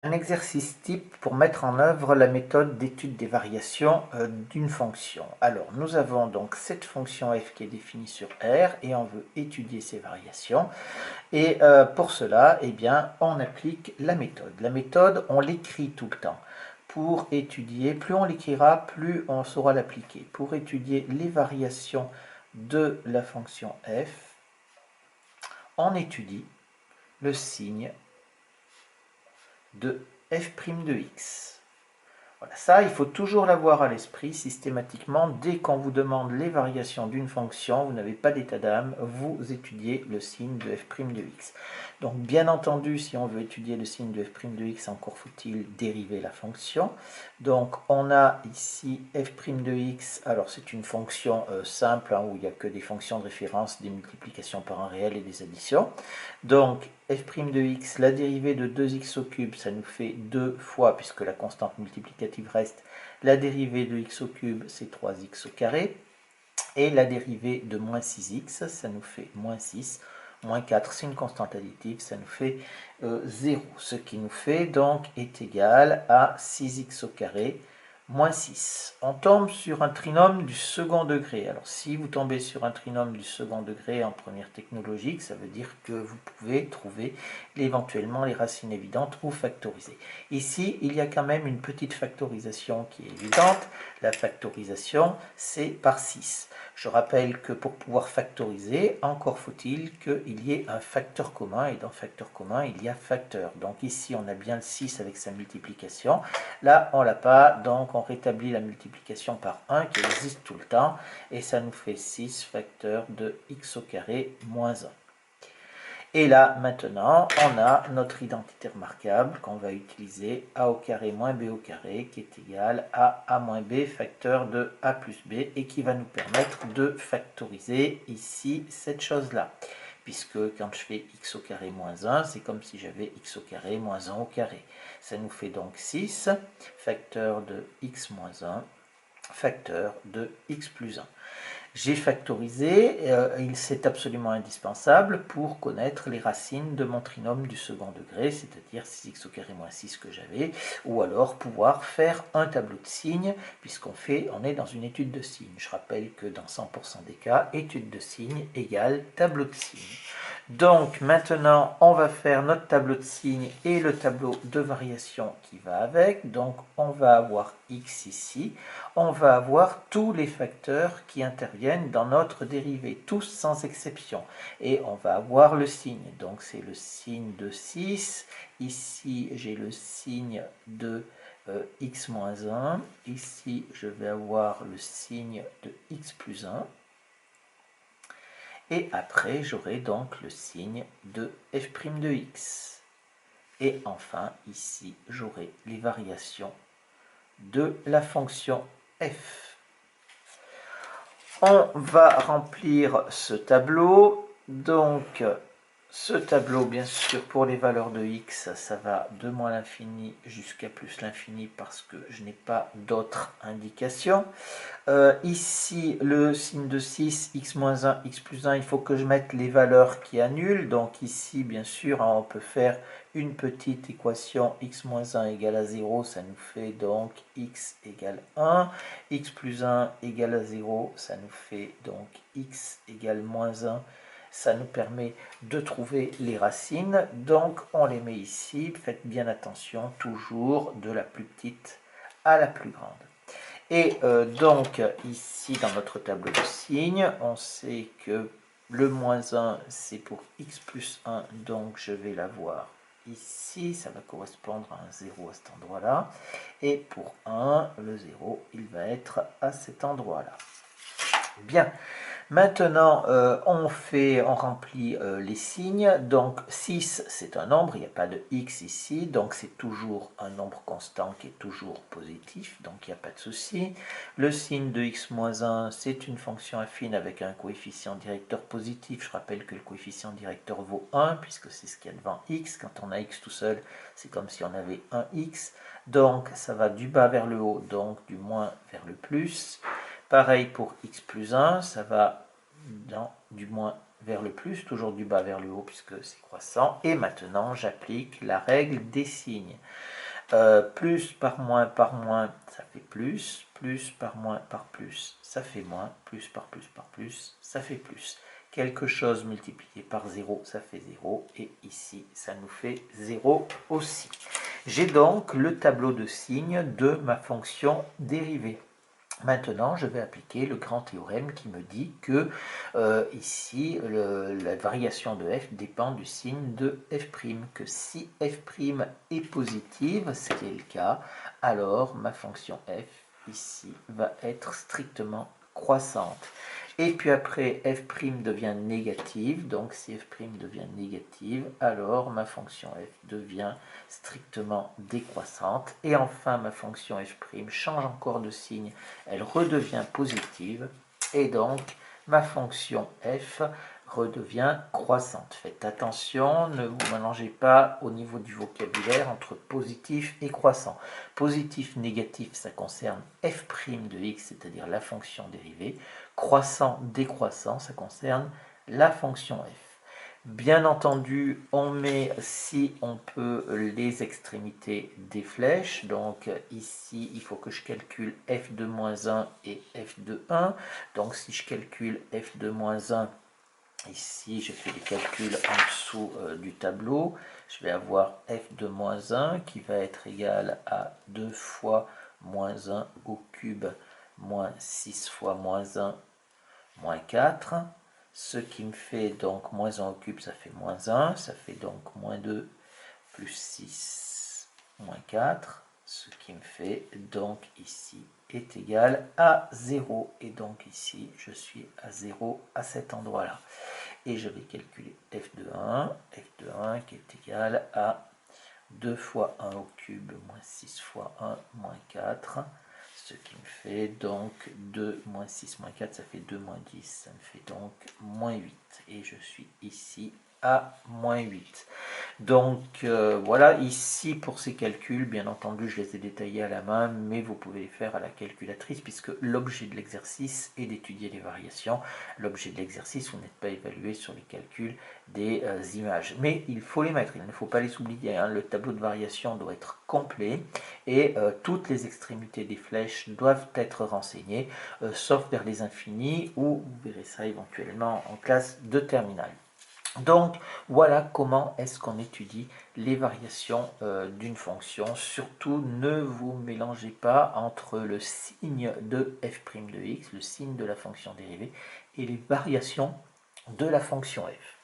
Un exercice type pour mettre en œuvre la méthode d'étude des variations d'une fonction. Alors, nous avons donc cette fonction f qui est définie sur R et on veut étudier ces variations. Et pour cela, eh bien, on applique la méthode. La méthode, on l'écrit tout le temps. Pour étudier, plus on l'écrira, plus on saura l'appliquer. Pour étudier les variations de la fonction f, on étudie le signe de f' de x. Voilà, ça, il faut toujours l'avoir à l'esprit systématiquement. Dès qu'on vous demande les variations d'une fonction, vous n'avez pas d'état d'âme, vous étudiez le signe de f' de x. Donc, bien entendu, si on veut étudier le signe de f' de x, encore faut-il dériver la fonction. Donc, on a ici f' de x. Alors, c'est une fonction simple où il n'y a que des fonctions de référence, des multiplications par un réel et des additions. Donc, f' de x, la dérivée de 2x au cube, ça nous fait 2 fois, puisque la constante multiplicative reste, la dérivée de x au cube, c'est 3x au carré. Et la dérivée de moins 6x, ça nous fait moins 6. Moins 4, c'est une constante additive, ça nous fait 0. Ce qui nous fait donc est égal à 6x au carré moins 6. On tombe sur un trinôme du second degré. Alors si vous tombez sur un trinôme du second degré en première technologique, ça veut dire que vous pouvez trouver éventuellement les racines évidentes ou factoriser. Ici, il y a quand même une petite factorisation qui est évidente. La factorisation, c'est par 6. Je rappelle que pour pouvoir factoriser, encore faut-il qu'il y ait un facteur commun, et dans facteur commun, il y a facteur. Donc ici, on a bien le 6 avec sa multiplication. Là, on ne l'a pas, donc on rétablit la multiplication par 1 qui existe tout le temps, et ça nous fait 6 facteur de x au carré moins 1. Et là, maintenant, on a notre identité remarquable qu'on va utiliser a au carré moins b au carré qui est égal à a moins b facteur de a plus b et qui va nous permettre de factoriser ici cette chose-là. Puisque quand je fais x au carré moins 1, c'est comme si j'avais x au carré moins 1 au carré. Ça nous fait donc 6 facteur de x moins 1 facteur de x plus 1. J'ai factorisé, c'est absolument indispensable pour connaître les racines de mon trinôme du second degré, c'est-à-dire 6x au carré moins 6 que j'avais, ou alors pouvoir faire un tableau de signes, on est dans une étude de signes. Je rappelle que dans 100% des cas, étude de signes égale tableau de signes. Donc maintenant, on va faire notre tableau de signes et le tableau de variation qui va avec. Donc on va avoir x ici. On va avoir tous les facteurs qui interviennent dans notre dérivée, tous sans exception. Et on va avoir le signe. Donc c'est le signe de 6. Ici, j'ai le signe de x moins 1. Ici, je vais avoir le signe de x plus 1. Et après, j'aurai donc le signe de f' de x. Et enfin, ici, j'aurai les variations de la fonction f. On va remplir ce tableau. Donc, ce tableau, bien sûr, pour les valeurs de x, ça va de moins l'infini jusqu'à plus l'infini parce que je n'ai pas d'autres indications. Ici, le signe de 6, x moins 1, x plus 1, il faut que je mette les valeurs qui annulent. Donc ici, bien sûr, on peut faire une petite équation x moins 1 égale à 0, ça nous fait donc x égale 1. X plus 1 égale à 0, ça nous fait donc x égale moins 1. Ça nous permet de trouver les racines. Donc on les met ici. Faites bien attention, toujours de la plus petite à la plus grande. Et donc ici dans notre tableau de signes, on sait que le moins 1 c'est pour x plus 1, donc je vais l'avoir ici, ça va correspondre à un 0 à cet endroit-là. Et pour 1, le 0, il va être à cet endroit-là. Bien. Maintenant, on remplit les signes. Donc 6, c'est un nombre, il n'y a pas de x ici, donc c'est toujours un nombre constant qui est toujours positif, donc il n'y a pas de souci. Le signe de x-1, c'est une fonction affine avec un coefficient directeur positif. Je rappelle que le coefficient directeur vaut 1, puisque c'est ce qu'il y a devant x. Quand on a x tout seul, c'est comme si on avait un x. Donc ça va du bas vers le haut, donc du moins vers le plus. Pareil pour x plus 1, ça va du moins vers le plus, toujours du bas vers le haut puisque c'est croissant. Et maintenant, j'applique la règle des signes. Plus par moins, ça fait plus par moins par plus, ça fait moins, plus par plus, ça fait plus. Quelque chose multiplié par 0, ça fait 0, et ici, ça nous fait 0 aussi. J'ai donc le tableau de signes de ma fonction dérivée. Maintenant, je vais appliquer le grand théorème qui me dit que ici, la variation de f dépend du signe de f', que si f' est positive, ce qui est le cas, alors ma fonction f ici va être strictement croissante. Et puis après, f' devient négative, donc si f' devient négative, alors ma fonction f devient strictement décroissante. Et enfin, ma fonction f' change encore de signe, elle redevient positive, et donc ma fonction f redevient croissante. Faites attention, ne vous mélangez pas au niveau du vocabulaire entre positif et croissant. Positif, négatif, ça concerne f' de x, c'est-à-dire la fonction dérivée. Croissant, décroissant, ça concerne la fonction f. Bien entendu, on met, si on peut, les extrémités des flèches. Donc ici, il faut que je calcule f de moins 1 et f de 1. Donc si je calcule f de moins 1, ici, je fais les calculs en dessous du tableau. Je vais avoir f de moins 1 qui va être égal à 2 fois moins 1 au cube moins 6 fois moins 1 moins 4. Ce qui me fait donc moins 1 au cube, ça fait moins 1. Ça fait donc moins 2 plus 6 moins 4. Ce qui me fait donc ici est égal à 0. Et donc ici, je suis à 0 à cet endroit-là. Et je vais calculer f de 1 qui est égal à 2 fois 1 au cube, moins 6 fois 1, moins 4, ce qui me fait donc 2 moins 6 moins 4, ça fait 2 moins 10, ça me fait donc moins 8. Et je suis ici à moins 8. Donc voilà, ici pour ces calculs, bien entendu, je les ai détaillés à la main, mais vous pouvez les faire à la calculatrice, puisque l'objet de l'exercice est d'étudier les variations. L'objet de l'exercice, vous n'êtes pas évalué sur les calculs des images. Mais il faut les mettre, il ne faut pas les oublier. Hein. Le tableau de variation doit être complet, et toutes les extrémités des flèches doivent être renseignées, sauf vers les infinis, où vous verrez ça éventuellement en classe de terminale. Donc voilà comment est-ce qu'on étudie les variations d'une fonction. Surtout ne vous mélangez pas entre le signe de f' de x, le signe de la fonction dérivée, et les variations de la fonction f.